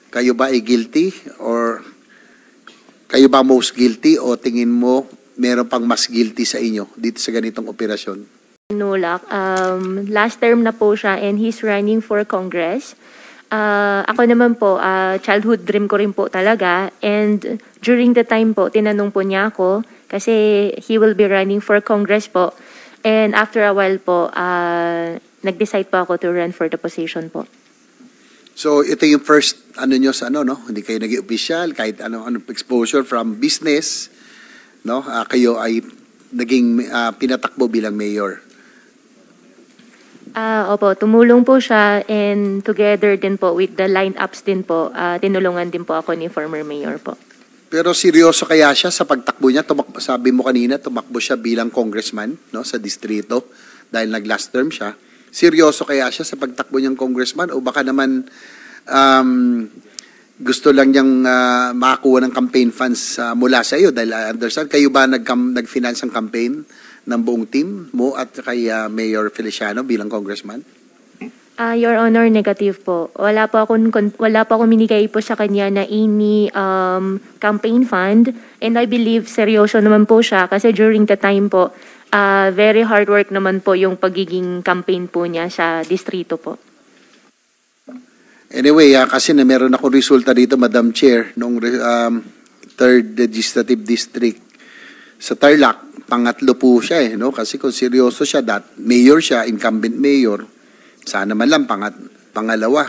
Kayo ba ay guilty or kayo ba most guilty o tingin mo meron pang mas guilty sa inyo dito sa ganitong operasyon? Nulak, last term na po siya and he's running for Congress. Ako naman po, childhood dream ko rin po talaga, and during the time po, tinanong po niya ako kasi he will be running for Congress po, and after a while po, nag-decide po ako to run for the position po. So ito yung first nyo sa no? Hindi kayo naging official, kahit ano exposure from business, no? Kayo ay naging pinatakbo bilang mayor. Opo, tumulong po siya, and together din po with the lineups din po, tinulungan din po ako ni former mayor po. Pero seryoso kaya siya sa pagtakbo niya? Sabi mo kanina, tumakbo siya bilang congressman, no, sa distrito dahil nag-last term siya. Seryoso kaya siya sa pagtakbo niyang congressman o baka naman gusto lang niyang makakuha ng campaign funds mula sa iyo? Dahil I understand, kayo ba nag-finance ang campaign ng buong team mo at kay Mayor Feliciano bilang congressman? Your Honor, negative po. Wala po akong minigay po sa kanya na any campaign fund, and I believe seryoso naman po siya kasi during the time po, very hard work naman po yung pagiging campaign po niya sa distrito po. Anyway, kasi na meron akong resulta dito, Madam Chair, nung 3rd Legislative District sa Tarlac, pangatlo po siya no? Kasi kung seryoso siya, mayor siya, incumbent mayor, sana man lang pangalawa,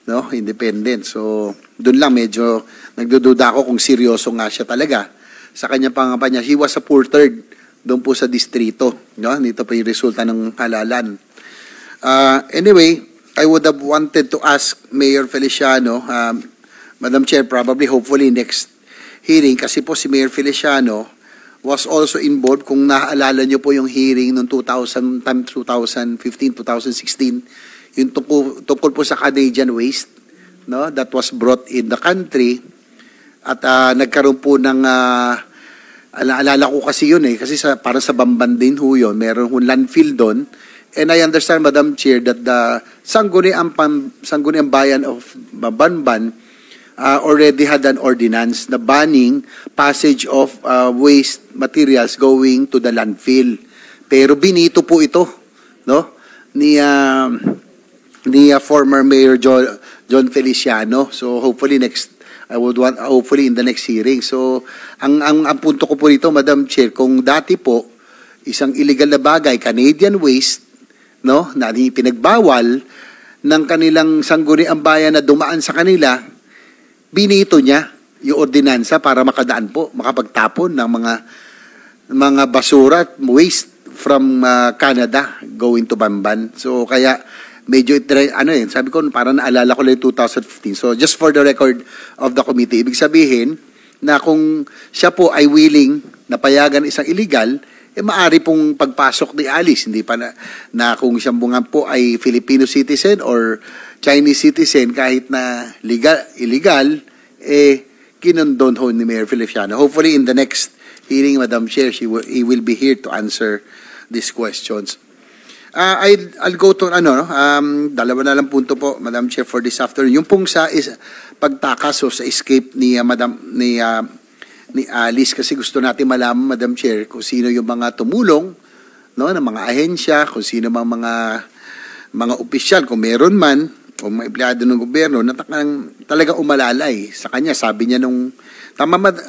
no? Independent. So, doon lang medyo nagdududa ako kung seryoso nga siya talaga sa kanyang pangampanya. He was a poor third doon po sa distrito, no? Dito pa yung resulta ng halalan. Anyway, I would have wanted to ask Mayor Feliciano, Madam Chair, probably, hopefully next hearing, kasi po si Mayor Feliciano was also involved, kung naaalala nyo po yung hearing noong 2015, 2016, yung tungkol po sa Canadian waste, no, that was brought in the country, at nagkaroon po ng, alala ko kasi yun kasi para sa Bamban din ho yun, meron ho landfill doon, and I understand, Madam Chair, that the Sangguniang Bayan of Bamban already had an ordinance na banning passage of waste materials going to the landfill. Pero binito po ito, no, ni former Mayor John Feliciano. So hopefully hopefully in the next hearing. So ang punto ko po dito, Madam Chair, kung dati po isang illegal na bagay, Canadian waste, no, na pinagbawal ng kanilang sangguniang bayan na dumaan sa kanila, binito niya yung ordinansa para makapagtapon ng mga basura at waste from Canada going to Bamban. So kaya medyo sabi ko parang naalala ko lang 2015. So just for the record of the committee, ibig sabihin na kung siya po ay willing na payagan isang illegal, maari pong pagpasok ni Alice, hindi pa na kung siya po ay Filipino citizen or Chinese citizen, kahit na illegal, kinondon ho ni Mayor Feliciano. Hopefully in the next hearing, Madam Chair, he will be here to answer these questions. I'll go to dalawa na lang punto po, Madam Chair, for this afternoon. Yung pong sa pagtakas o sa escape ni Alice, kasi gusto natin malaman, Madam Chair, kung sino yung mga tumulong, no, ng mga ahensya, kung sino mga opisyal, kung meron man, o mga empleyado ng gobyerno na talagang umalalay sa kanya. Sabi niya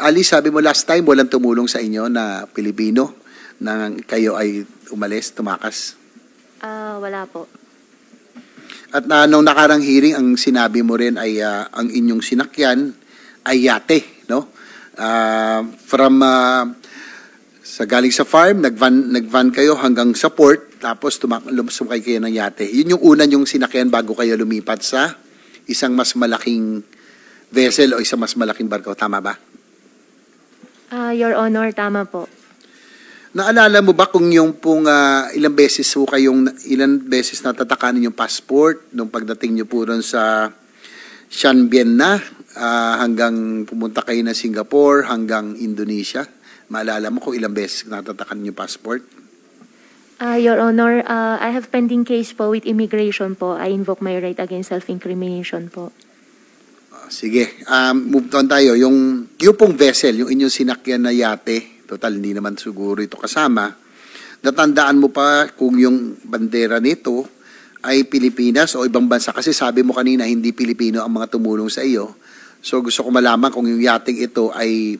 Alice, sabi mo last time, walang tumulong sa inyo na Pilipino na kayo ay tumakas? Wala po. At nung nakarang hearing, ang sinabi mo rin ay ang inyong sinakyan ay yate, no? Sa galing sa farm, nag-van kayo hanggang sa port, tapos sumakay kayo ng yate. Yun yung una yung sinakyan bago kayo lumipat sa isang mas malaking vessel o isang mas malaking barko. Tama ba? Your Honor, tama po. Naalala mo ba kung yung pong ilang beses natatakanin yung passport nung pagdating nyo po ron sa Shan Bien na hanggang pumunta kayo na Singapore hanggang Indonesia? Maalala mo kung ilang beses natatakan yung passport? Your Honor, I have pending case po with immigration po. I invoke my right against self-incrimination po. Sige, move on tayo. Yung pong vessel, yung inyong sinakyan na yate, total hindi naman siguro ito kasama, natandaan mo pa kung yung bandera nito ay Pilipinas o ibang bansa? Kasi sabi mo kanina, hindi Pilipino ang mga tumulong sa iyo. So gusto ko malaman kung yung yating ito ay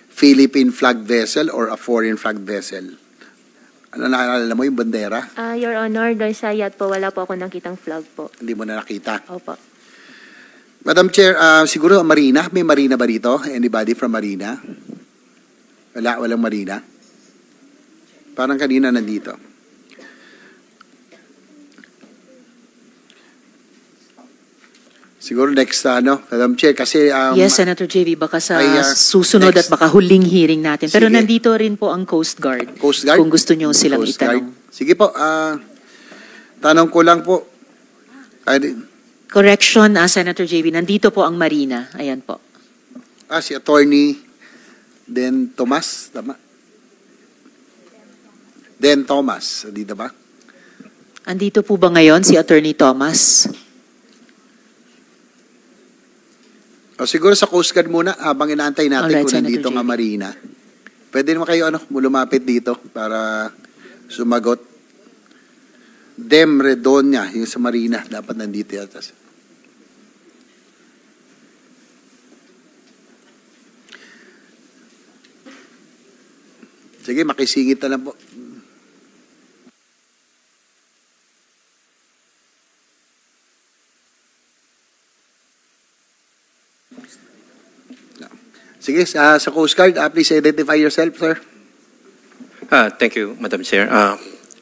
Philippine flag vessel or a foreign flag vessel. Ano, naalala mo yung bandera? Your Honor, doon sa yacht po, wala po ako nakitang flag po. Hindi mo na nakita. Opo. Madam Chair, siguro Marina, may Marina ba dito? Anybody from Marina? Walang Marina? Parang kanina nandito. Siguro next, Madam Chair, kasi... yes, Senator JV, baka sa ay, susunod next. at baka huling hearing natin. Pero Sige. nandito rin po ang Coast Guard. Coast Guard? Kung gusto nyo silang Coast itanong. Guard. Sige po, tanong ko lang po. Correction, Senator JV, nandito po ang Marina. Ayan po. Si Attorney Den Tomas, tama? Den Thomas, dito ba? Andito po ba ngayon si Attorney Thomas? O siguro sa Coast Guard muna, habang inaantay natin Alright, kung Senator nandito nga JV. Marina. Pwede naman kayo lumapit dito para sumagot. Dem Redonia, yung sa Marina, dapat nandito yata. Sige, makisingit na lang po. Sige, sa Coast Guard, please identify yourself, sir. Thank you, Madam Chair.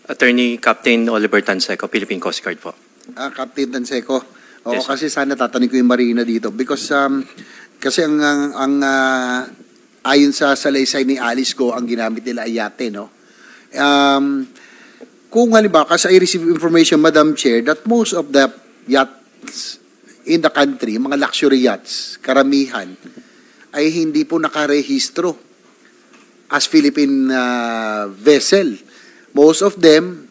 Attorney Captain Oliver Tanseco, Philippine Coast Guard po. Captain Tanseco. Oo, Yes, sir. kasi sana tatanungin ko yung Marina dito because kasi ayon sa salaysay ni Alice Go, ang ginamit nila ay yate, no? Kung halimbawa, kasi I receive information, Madam Chair, that most of the yachts in the country, mga luxury yachts, karamihan, ay hindi po nakarehistro as Philippine vessel. Most of them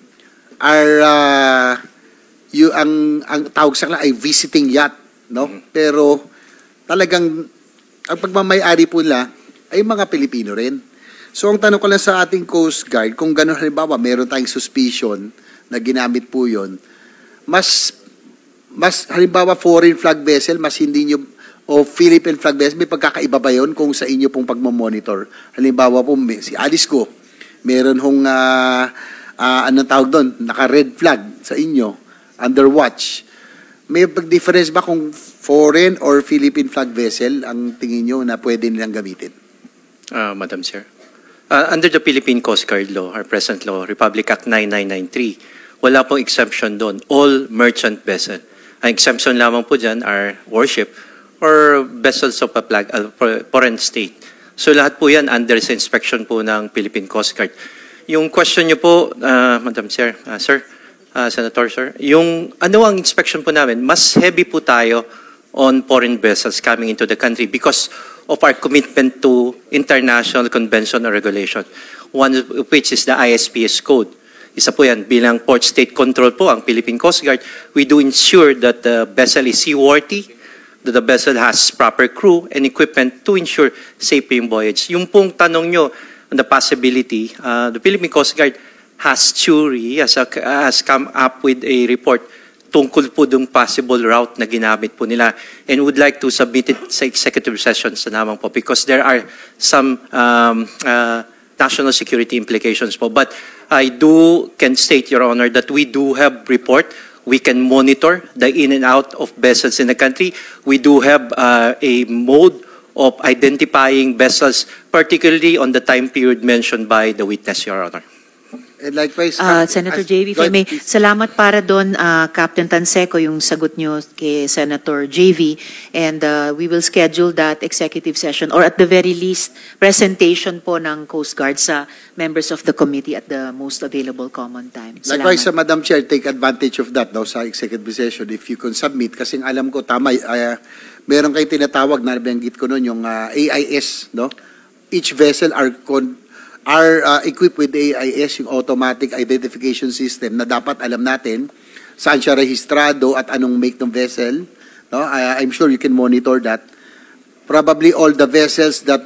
are ang tawag sa kanila ay visiting yacht, no? Pero talagang ang pagmamay-ari po nila ay mga Pilipino rin. So ang tanong ko lang sa ating Coast Guard, kung gano'n halimbawa meron tayong suspicion na ginamit po 'yon, mas halimbawa foreign flag vessel, mas hindi nyo o Philippine flag vessel, may pagkakaiba ba yun kung sa inyo pong pagmamonitor? Halimbawa po, si Alice Go, meron hong, anong tawag doon, naka-red flag sa inyo, under watch. May pag-difference ba kung foreign or Philippine flag vessel ang tingin nyo na pwede nilang gamitin? Madam Chair. Under the Philippine Coast Guard Law, our present law, Republic Act 9993, wala pong exemption doon. All merchant vessel. Ang exemption lamang po dyan are warship or vessels of a foreign state. So lahat po yan under sa inspection po ng Philippine Coast Guard. Yung question nyo po, Madam Chair, Sir, Senator, Sir, yung ano ang inspection po namin, mas heavy po tayo on foreign vessels coming into the country because of our commitment to international convention or regulation, one of which is the ISPS code. Isa po yan, bilang port state control po ang Philippine Coast Guard, we do ensure that the vessel is seaworthy, that the vessel has proper crew and equipment to ensure safe yung voyage. Yung pong tanong nyo on the possibility, the Philippine Coast Guard has come up with a report tungkol po dung possible route na ginamit po nila and would like to submit it sa executive sessions na naman po because there are some national security implications po. But I can state, Your Honor, that we do have report. We can monitor the in and out of vessels in the country. We do have a mode of identifying vessels, particularly on the time period mentioned by the witness, Your Honor. And likewise, Senator JV, if I may, salamat para doon, Captain Tanseco, yung sagot nyo kay Senator JV, and we will schedule that executive session, or at the very least, presentation po ng Coast Guard sa members of the committee at the most available common time. Salamat. Likewise, Madam Chair, take advantage of that sa executive session if you can submit. Kasi alam ko, tama, meron kayo tinatawag, nabanggit ko noon, yung AIS, no? Each vessel are equipped with AIS, yung automatic identification system, na dapat alam natin saan siya rehistrado at anong make ng vessel, No? I'm sure you can monitor that. Probably all the vessels that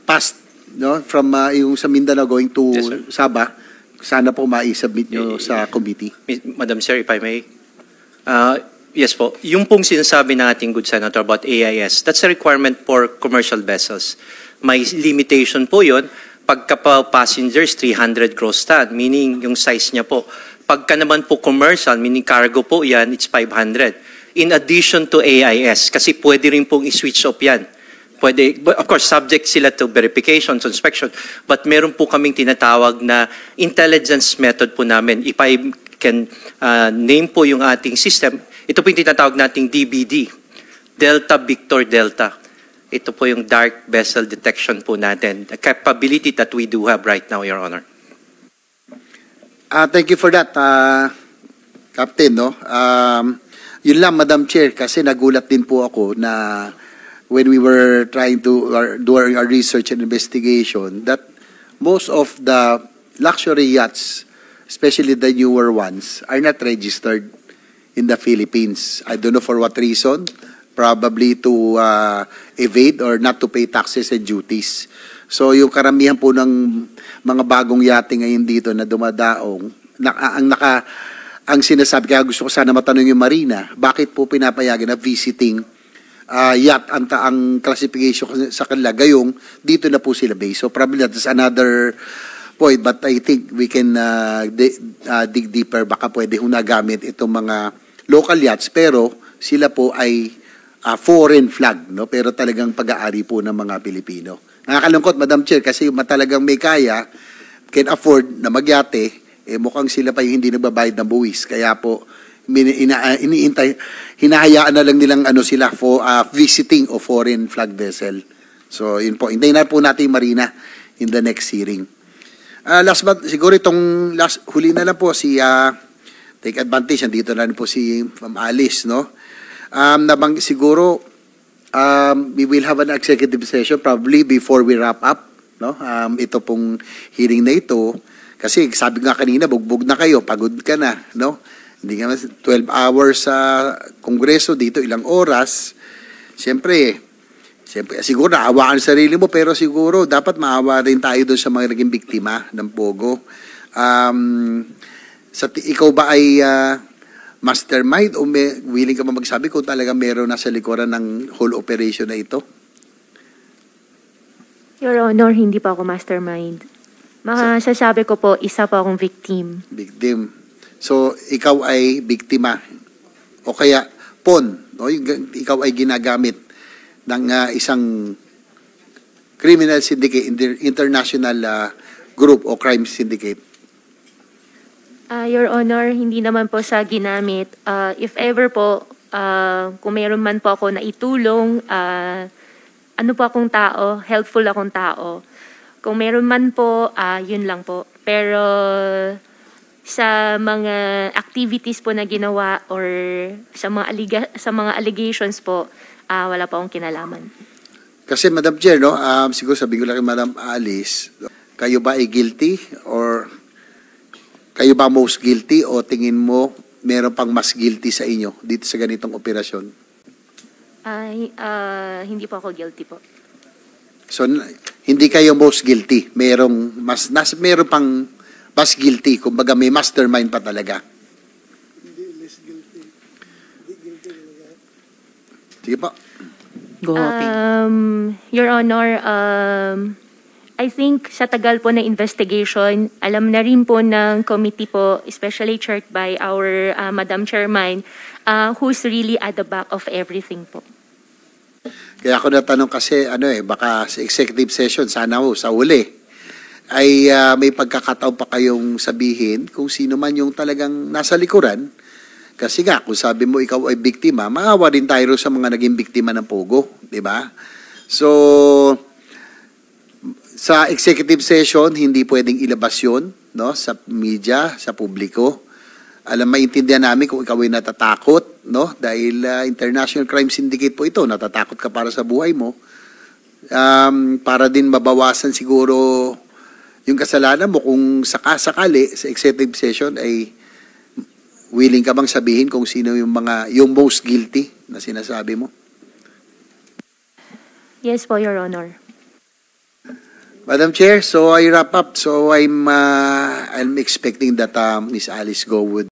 passed, no, from yung sa Mindanao going to Yes, sir. Sabah, sana po ma-submit nyo sa committee. Madam Chair, if I may. Yes po. Yung pong sinasabi ng ating good senator about AIS, that's a requirement for commercial vessels. May limitation po yun. Pagka pa passengers, 300 gross ton, meaning yung size niya po. Pagka naman po commercial, meaning cargo po yan, it's 500. In addition to AIS, kasi pwede rin pong i-switch off yan. Pwede, of course, subject sila to verification, to inspection, but meron po kaming tinatawag na intelligence method po namin. If I can name po yung ating system, ito po yung tinatawag nating DBD, Delta Victor Delta. Ito po yung dark vessel detection po natin, the capability that we do have right now, Your Honor. Thank you for that, Captain. No? Yun lang, Madam Chair, kasi nagulat din po ako na when we were trying to do our research and investigation, that most of the luxury yachts, especially the newer ones, are not registered in the Philippines. I don't know for what reason. Probably to evade or not to pay taxes and duties. So yung karamihan po ng mga bagong yate ngayon dito na dumadaong, ang sinasabi, kaya gusto ko sana matanong yung Marina, bakit po pinapayagan na visiting yacht ang classification sa kanila, gayong dito na po sila base. So probably that is another point, but I think we can dig deeper. Baka pwede hong nagamit itong mga local yachts, pero sila po ay foreign flag, no? Pero talagang pag-aari po ng mga Pilipino. Nakakalungkot, Madam Chair, kasi talagang may kaya, can afford na magyate, mukhang sila pa yung hindi nagbabayad ng buwis. Kaya po, hinahayaan na lang nilang sila for visiting o foreign flag vessel. So, yun po. Hintayin na po natin yung Marina in the next hearing. Last but, siguro itong huli na lang po si take advantage. Nandito na rin po si Ma'am Alice, no? Siguro, we will have an executive session probably before we wrap up, no? Ito pong hearing na ito. Kasi sabi nga kanina, bugbog na kayo, pagod ka na, no? Hindi nga 12 hours sa Kongreso, dito ilang oras. Siyempre, siguro naawa ang sarili mo, pero siguro dapat maawa rin tayo doon sa mga naging biktima ng Pogo. Ikaw ba ay mastermind o willing ka ba magsabi kung talaga meron nasa likuran ng whole operation na ito? Your Honor, hindi pa ako mastermind. Masasabi ko po, isa pa akong victim. Victim. So, ikaw ay biktima. O kaya, pawn. No? Ikaw ay ginagamit ng isang criminal syndicate, international group o crime syndicate. Your Honor, hindi naman po siya ginamit. If ever po, kung meron man po ako na itulong, ano po akong tao, helpful akong tao. Kung meron man po, yun lang po. Pero sa mga activities po na ginawa or sa mga allegations po, wala po akong kinalaman. Kasi Madam Chair, no, siguro sabihin ko lang kay Madam Alice, kayo ba ay guilty or kayo ba most guilty o tingin mo meron pang mas guilty sa inyo dito sa ganitong operasyon? Hindi po ako guilty po. So, hindi kayo most guilty. Meron pang mas guilty. Kumbaga may mastermind pa talaga. Hindi less guilty. Hindi guilty talaga. Sige po. Go, Hopi. Your Honor, I think sa tagal po na investigation, alam na rin po ng committee po, especially chaired by our Madam Chairman, who's really at the back of everything po. Kaya ako natanong kasi, baka sa executive session, sana sa uli, ay may pagkakataon pa kayong sabihin kung sino man yung talagang nasa likuran. Kasi nga, kung sabi mo ikaw ay biktima, maawa din tayo sa mga naging biktima ng Pogo, di ba? So, sa executive session, hindi pwedeng ilabas yun, no, sa media, sa publiko. Maintindihan namin kung ikaw ay natatakot, no, dahil international crime syndicate po ito, natatakot ka para sa buhay mo. Para din mabawasan siguro yung kasalanan mo kung sakasakali sa executive session ay willing ka bang sabihin kung sino yung most guilty na sinasabi mo? Yes po, Your Honor. Madam Chair, so I wrap up. So I'm expecting that Ms. Alice Go would